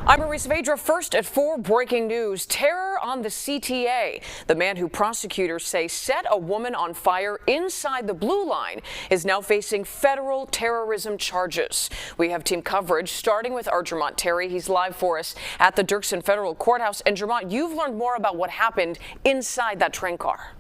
I'm Marie Saavedra. First at 4, breaking news. Terror on the CTA. The man who prosecutors say set a woman on fire inside the Blue Line is now facing federal terrorism charges. We have team coverage starting with our Jermont Terry. He's live for us at the Dirksen Federal Courthouse. And Jermont, you've learned more about what happened inside that train car.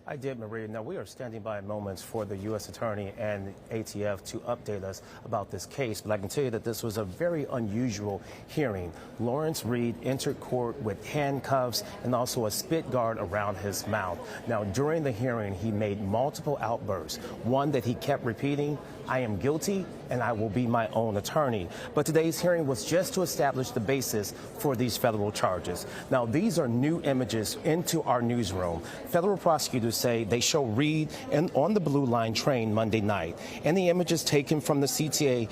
I did, Maria. Now, we are standing by moments for the U.S. Attorney and ATF to update us about this case. But I can tell you that this was a very unusual hearing. Lawrence Reed entered court with handcuffs and also a spit guard around his mouth. Now, during the hearing, he made multiple outbursts. One that he kept repeating, "I am guilty and I will be my own attorney." But today's hearing was just to establish the basis for these federal charges. Now, these are new images into our newsroom. Federal prosecutors say they show Reed on the Blue Line train Monday night. In the images taken from the CTA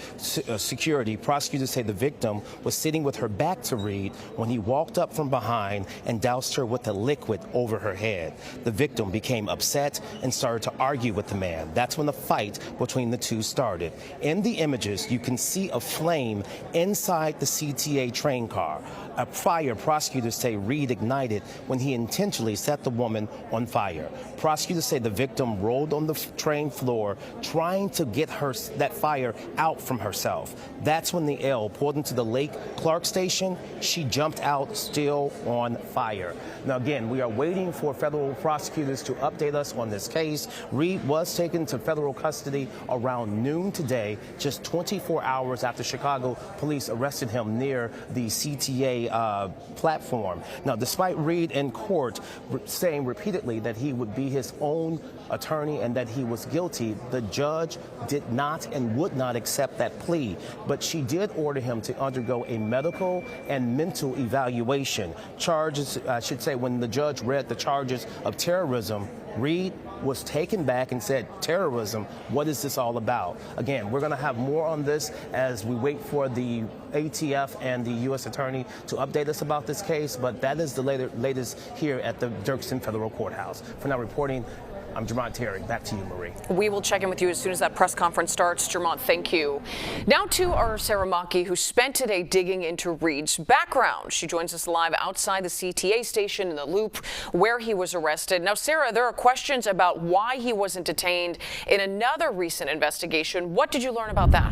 security, prosecutors say the victim was sitting with her back to Reed when he walked up from behind and doused her with a liquid over her head. The victim became upset and started to argue with the man. That's when the fight between the two started. In the images, you can see a flame inside the CTA train car. A fire, prosecutors say Reed ignited when he intentionally set the woman on fire. Prosecutors say the victim rolled on the train floor trying to get that fire out from herself. That's when the L pulled into the Lake Clark station. She jumped out still on fire. Now, again, we are waiting for federal prosecutors to update us on this case. Reed was taken to federal custody around noon today, just 24 hours after Chicago police arrested him near the CTA platform. Now, despite Reed in court saying repeatedly that he would be his own attorney and that he was guilty, the judge did not and would not accept that plea. But she did order him to undergo a medical and mental evaluation. Charges, I should say, when the judge read the charges of terrorism, Reed was taken back and said, "Terrorism, what is this all about?" Again, we're going to have more on this as we wait for the ATF and the U.S. Attorney to update us about this case, but that is the latest here at the Dirksen Federal Courthouse. For now, reporting, I'm Jermont Terry. Back to you, Marie. We will check in with you as soon as that press conference starts. Jermont, thank you. Now to our Sara Machi, who spent today digging into Reed's background. She joins us live outside the CTA station in the Loop where he was arrested. Now, Sara, there are questions about why he wasn't detained in another recent investigation. What did you learn about that?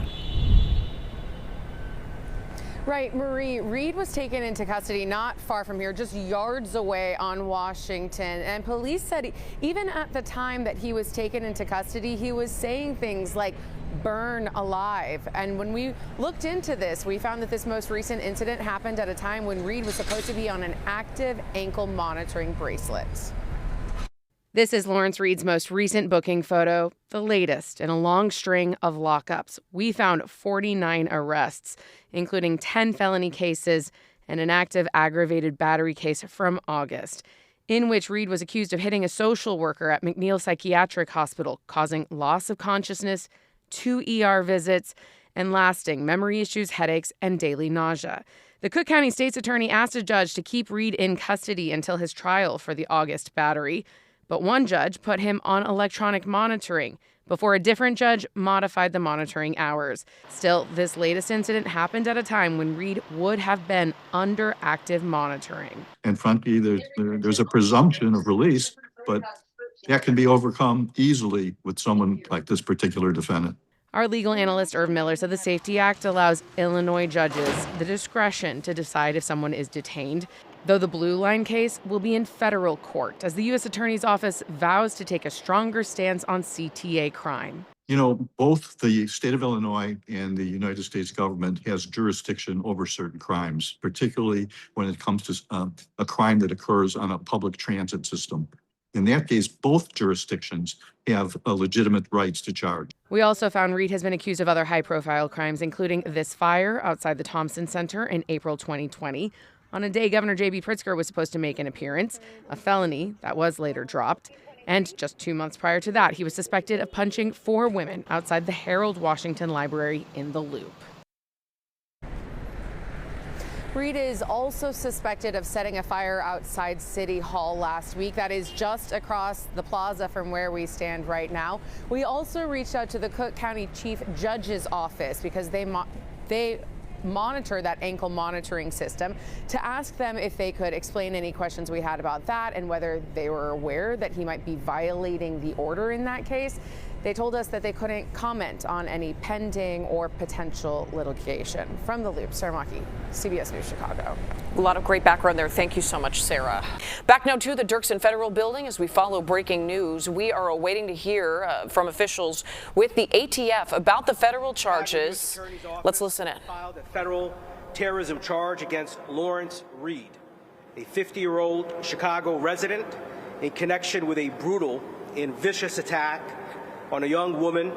Right, Marie, Reed was taken into custody not far from here, just yards away on Washington. And police said even at the time that he was taken into custody, he was saying things like "burn alive." And when we looked into this, we found that this most recent incident happened at a time when Reed was supposed to be on an active ankle monitoring bracelet. This is Lawrence Reed's most recent booking photo, the latest in a long string of lockups. We found 49 arrests, including 10 felony cases and an active aggravated battery case from August, in which Reed was accused of hitting a social worker at McNeil Psychiatric Hospital, causing loss of consciousness, 2 ER visits, and lasting memory issues, headaches, and daily nausea. The Cook County State's attorney asked a judge to keep Reed in custody until his trial for the August battery. But one judge put him on electronic monitoring before a different judge modified the monitoring hours. Still, this latest incident happened at a time when Reed would have been under active monitoring. And frankly, there's a presumption of release, but that can be overcome easily with someone like this particular defendant. Our legal analyst, Irv Miller, said the Safety Act allows Illinois judges the discretion to decide if someone is detained, though the Blue Line case will be in federal court as the U.S. Attorney's Office vows to take a stronger stance on CTA crime. You know, both the state of Illinois and the United States government has jurisdiction over certain crimes, particularly when it comes to a crime that occurs on a public transit system. In that case, both jurisdictions have legitimate rights to charge. We also found Reed has been accused of other high-profile crimes, including this fire outside the Thompson Center in April 2020. On a day Governor J.B. Pritzker was supposed to make an appearance, a felony that was later dropped. And just 2 months prior to that, he was suspected of punching 4 women outside the Harold Washington Library in the Loop. Reed is also suspected of setting a fire outside City Hall last week. That is just across the plaza from where we stand right now. We also reached out to the Cook County Chief Judge's office because they monitor, that ankle monitoring system, to ask them if they could explain any questions we had about that and whether they were aware that he might be violating the order in that case. They told us that they couldn't comment on any pending or potential litigation. From the Loop, Sara Machi, CBS News, Chicago. A lot of great background there. Thank you so much, Sarah. Back now to the Dirksen Federal Building as we follow breaking news. We are awaiting to hear from officials with the ATF about the federal charges. Let's listen in. Filed a federal terrorism charge against Lawrence Reed, a 50-year-old Chicago resident, in connection with a brutal and vicious attack on a young woman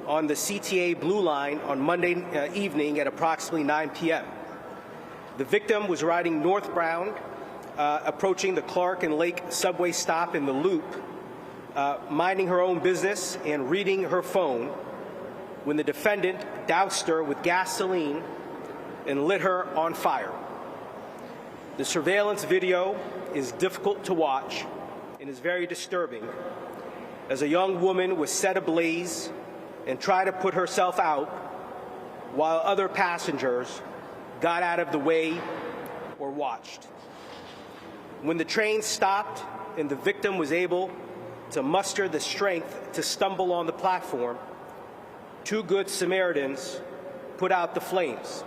on the CTA Blue Line on Monday evening at approximately 9 p.m. The victim was riding northbound, approaching the Clark and Lake subway stop in the Loop, minding her own business and reading her phone, when the defendant doused her with gasoline and lit her on fire. The surveillance video is difficult to watch and is very disturbing, as a young woman was set ablaze and tried to put herself out while other passengers got out of the way or watched. When the train stopped and the victim was able to muster the strength to stumble on the platform, two good Samaritans put out the flames.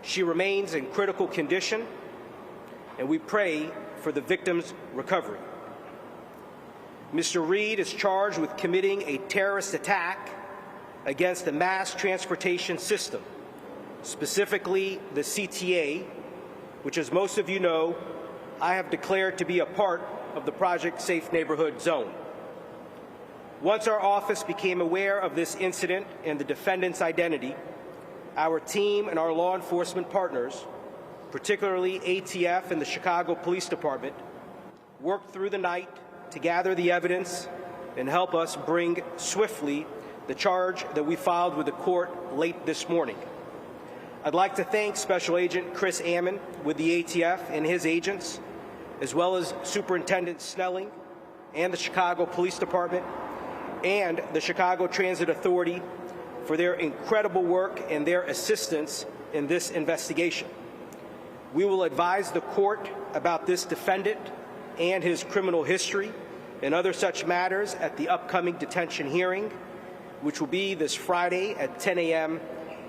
She remains in critical condition, and we pray for the victim's recovery. Mr. Reed is charged with committing a terrorist attack against the mass transportation system, specifically the CTA, which, as most of you know, I have declared to be a part of the Project Safe Neighborhood Zone. Once our office became aware of this incident and the defendant's identity, our team and our law enforcement partners, particularly ATF and the Chicago Police Department, worked through the night to gather the evidence and help us bring swiftly the charge that we filed with the court late this morning. I'd like to thank Special Agent Chris Ammon with the ATF and his agents, as well as Superintendent Snelling and the Chicago Police Department and the Chicago Transit Authority for their incredible work and their assistance in this investigation. We will advise the court about this defendant and his criminal history and other such matters at the upcoming detention hearing, which will be this Friday at 10 a.m.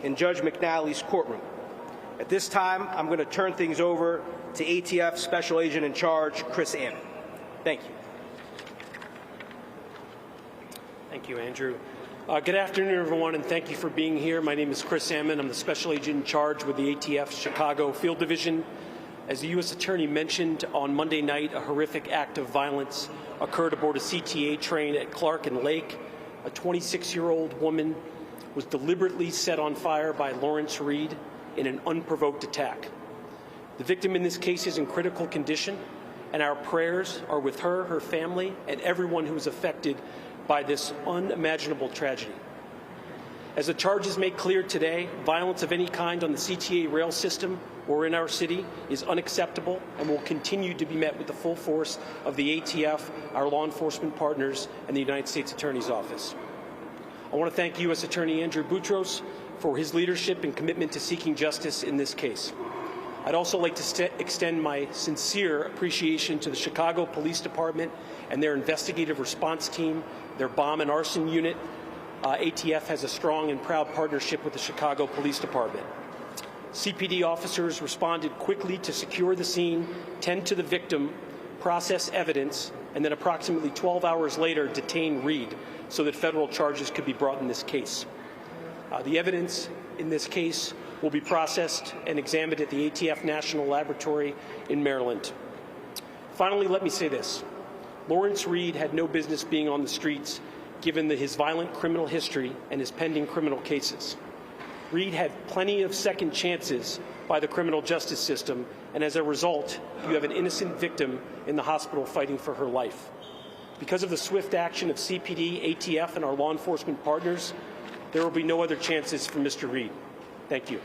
in Judge McNally's courtroom. At this time, I'm going to turn things over to ATF Special Agent in Charge, Chris Ammon. Thank you. Thank you, Andrew. Good afternoon, everyone, and thank you for being here. My name is Chris Ammon. I'm the Special Agent in Charge with the ATF Chicago Field Division. As the U.S. Attorney mentioned, on Monday night, a horrific act of violence occurred aboard a CTA train at Clark and Lake. A 26-year-old woman was deliberately set on fire by Lawrence Reed in an unprovoked attack. The victim in this case is in critical condition, and our prayers are with her, her family, and everyone who is affected by this unimaginable tragedy. As the charges make clear today, violence of any kind on the CTA rail system or in our city is unacceptable and will continue to be met with the full force of the ATF, our law enforcement partners, and the United States Attorney's Office. I want to thank U.S. Attorney Andrew Boutros for his leadership and commitment to seeking justice in this case. I'd also like to extend my sincere appreciation to the Chicago Police Department and their investigative response team, their bomb and arson unit. ATF has a strong and proud partnership with the Chicago Police Department. CPD officers responded quickly to secure the scene, tend to the victim, process evidence, and then approximately 12 hours later detain Reed so that federal charges could be brought in this case. The evidence in this case will be processed and examined at the ATF National Laboratory in Maryland. Finally, let me say this. Lawrence Reed had no business being on the streets given his violent criminal history and his pending criminal cases. Reed had plenty of second chances by the criminal justice system, and as a result, you have an innocent victim in the hospital fighting for her life. Because of the swift action of CPD, ATF, and our law enforcement partners, there will be no other chances for Mr. Reed. Thank you.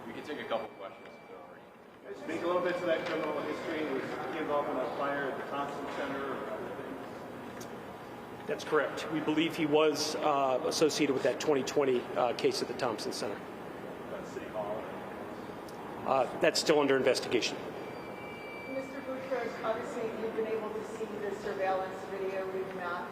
We can take a couple questions if there are any. Speak a little bit to that criminal history. Was he involved in a fire at the Thompson Center or other things? That's correct. We believe he was associated with that 2020 case at the Thompson Center. City Hall? That's still under investigation. Mr. Boutros, obviously you've been able to see the surveillance video, we've not.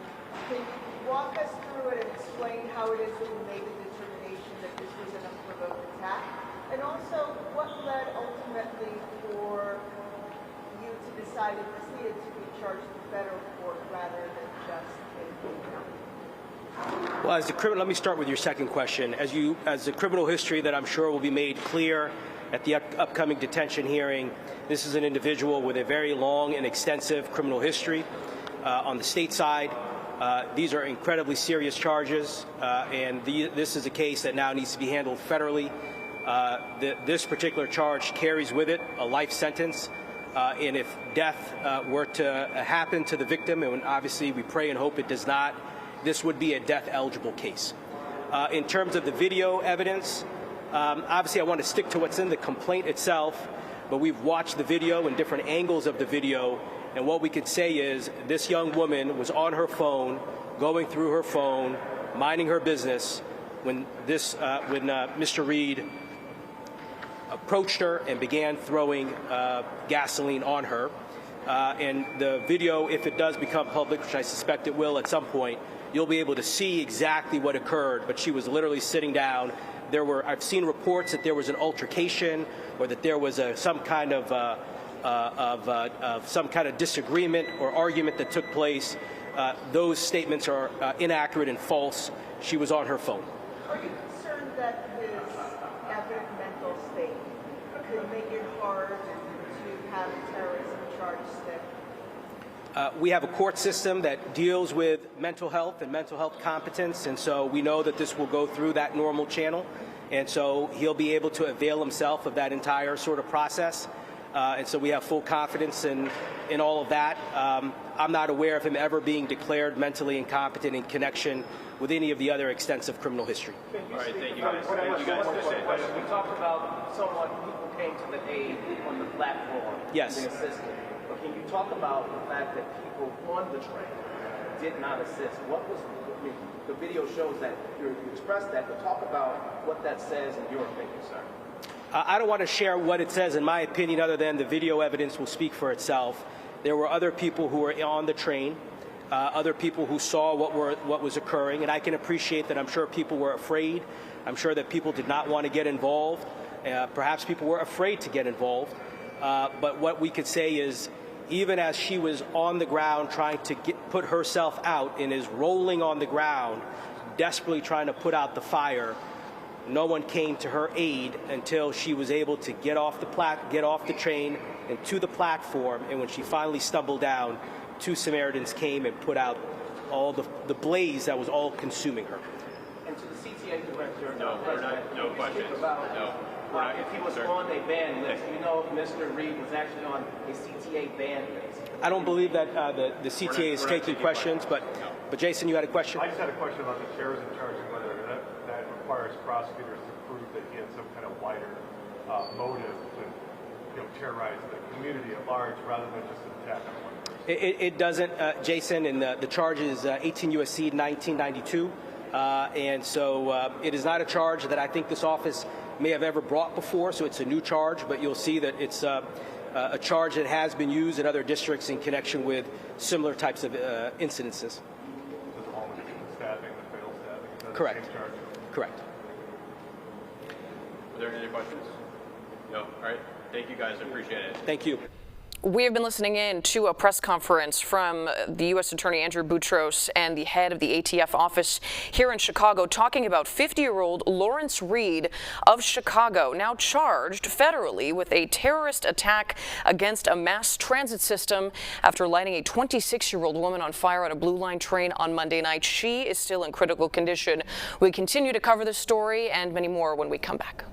Can you walk us through it and explain how it is that you made the determination that this was an unprovoked attack? And also, what led ultimately for you to decide that this needed to be charged in federal court rather than just in county? Well, let me start with your second question. As the criminal history that I'm sure will be made clear at the upcoming detention hearing, this is an individual with a very long and extensive criminal history. On the state side, these are incredibly serious charges, and this is a case that now needs to be handled federally. This particular charge carries with it a life sentence, and if death were to happen to the victim, and obviously we pray and hope it does not, this would be a death-eligible case. In terms of the video evidence, obviously I want to stick to what's in the complaint itself, but we've watched the video and different angles of the video, and what we can say is this young woman was on her phone, going through her phone, minding her business, when Mr. Reed approached her and began throwing gasoline on her. And the video, if it does become public, which I suspect it will at some point, you'll be able to see exactly what occurred, but she was literally sitting down. I've seen reports that there was an altercation or that there was some kind of disagreement or argument that took place. Those statements are inaccurate and false. She was on her phone. Are you concerned that his evident mental state could make it hard to have a terrorism charge stick? We have a court system that deals with mental health and mental health competence, and so we know that this will go through that normal channel, and so he'll be able to avail himself of that entire sort of process, and so we have full confidence in all of that. I'm not aware of him ever being declared mentally incompetent in connection with any of the other extensive criminal history. All right, thank you guys. Thank you guys for saying that. We talked about people came to the aid on the platform. Yes. They assisted. But can you talk about the fact that people on the train did not assist? The video shows that you expressed that, but talk about what that says in your opinion, sir. I don't want to share what it says in my opinion, other than the video evidence will speak for itself. There were other people who were on the train, other people who saw what was occurring, and I can appreciate that. I'm sure people were afraid. I'm sure that people did not want to get involved. Perhaps people were afraid to get involved. But what we could say is, even as she was on the ground trying to put herself out and is rolling on the ground, desperately trying to put out the fire, no one came to her aid until she was able to get off the train and to the platform. And when she finally stumbled down, two Samaritans came and put out all the blaze that was all consuming her. And to the CTA director, No questions. If he was on a ban list, you know if Mr. Reed was actually on a CTA ban list. I don't believe that the CTA is taking questions, but Jason, you had a question? I just had a question about the terrorism charge and whether that requires prosecutors to prove that he had some kind of wider motive to terrorize the community at large rather than just an attack on one person. It doesn't, Jason, and the charge is 18 U.S.C. 1992, and so it is not a charge that I think this office may have ever brought before, so it's a new charge, but you'll see that it's a charge that has been used in other districts in connection with similar types of incidences. Stabbing, the fatal stabbing, is that Correct. the same charge? Correct. Are there any other questions? No. All right. Thank you guys. I appreciate it. Thank you. We have been listening in to a press conference from the U.S. Attorney Andrew Boutros and the head of the ATF office here in Chicago, talking about 50-year-old Lawrence Reed of Chicago, now charged federally with a terrorist attack against a mass transit system after lighting a 26-year-old woman on fire at a Blue Line train on Monday night. She is still in critical condition. We continue to cover this story and many more when we come back.